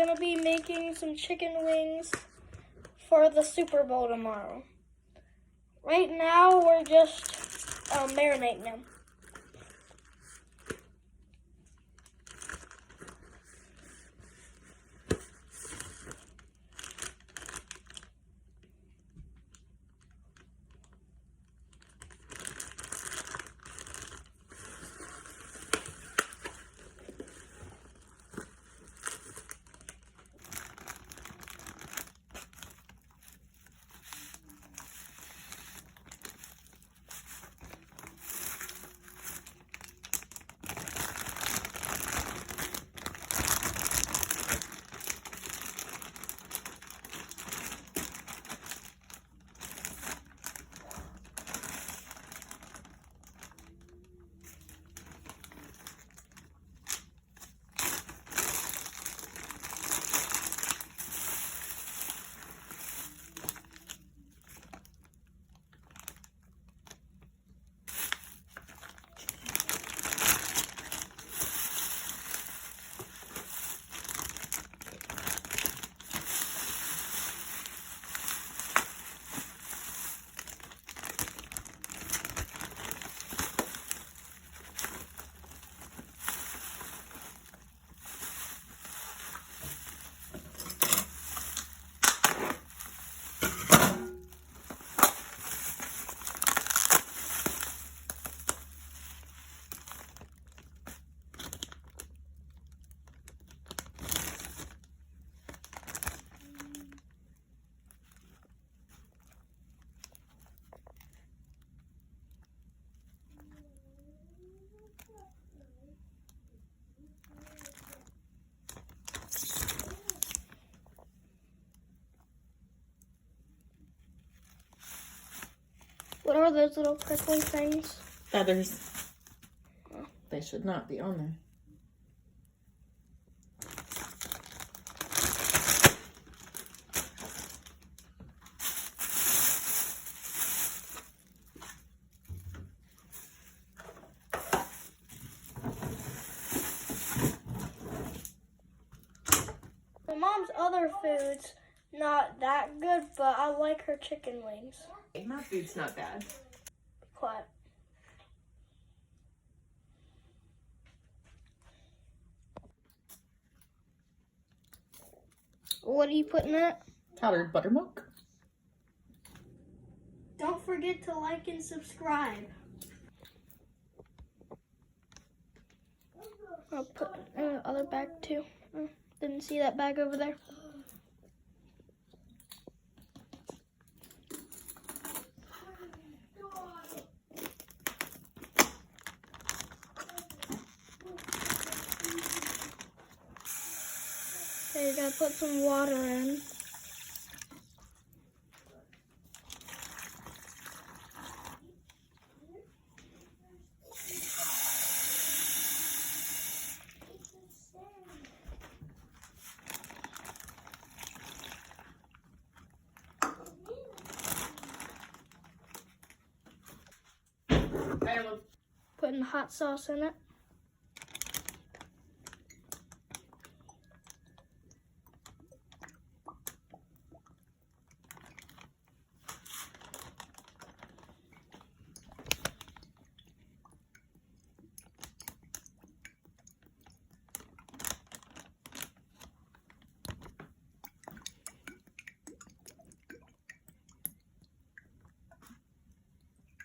gonna be making some chicken wings for the Super Bowl tomorrow. Right now, we're just marinating them. What are those little prickly things? Feathers. They should not be on there. My mom's other food's not that good, but I like her chicken wings. My food's not bad. Be quiet. What are you putting in it? Powdered buttermilk. Don't forget to like and subscribe. I'll put in the other bag too. Didn't see that bag over there. Okay, you gotta put some water in. Putting hot sauce in it.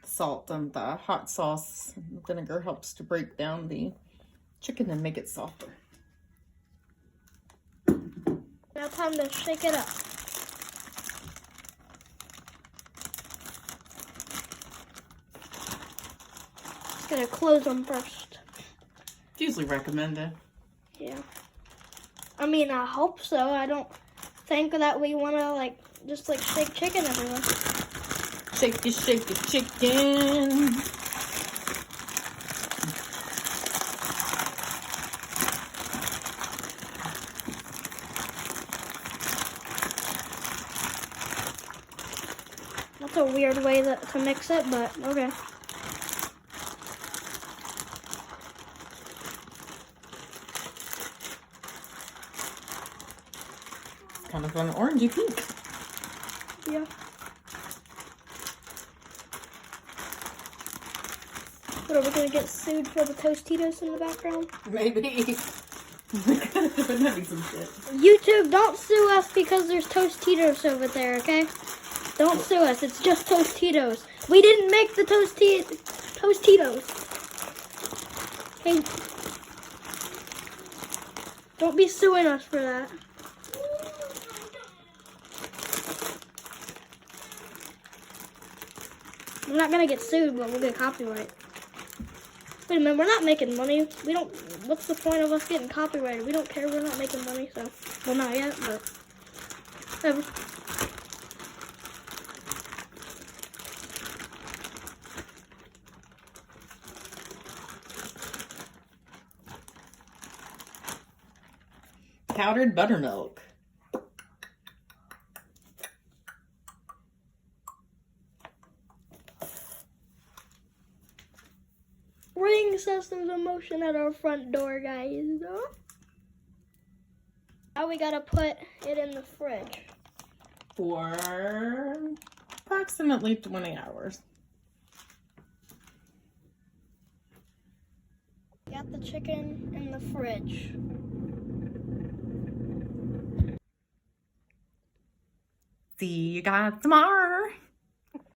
Salt and the hot sauce and vinegar helps to break down the chicken and make it softer. Now time to shake it up. Just gonna close them first. It's usually recommended. Yeah. I mean, I hope so. I don't think that we want to just shake chicken everywhere. Shake the chicken. That's a weird way to mix it, but okay. kind of an orangey pink. Yeah. What, are we gonna get sued for the Tostitos in the background? Maybe. That'd be some shit. YouTube, don't sue us because there's Tostitos over there, okay? Don't sue us. It's just Tostitos. We didn't make the Tostitos. Hey, don't be suing us for that. We're not gonna get sued, but we'll get copyright. Wait a minute, we're not making money. We don't. What's the point of us getting copyrighted? We don't care. We're not making money, so well, not yet, but whatever. Powdered buttermilk. Ring says there's a motion at our front door, guys. Now we gotta put it in the fridge. For approximately 20 hours. Got the chicken in the fridge. See you guys tomorrow.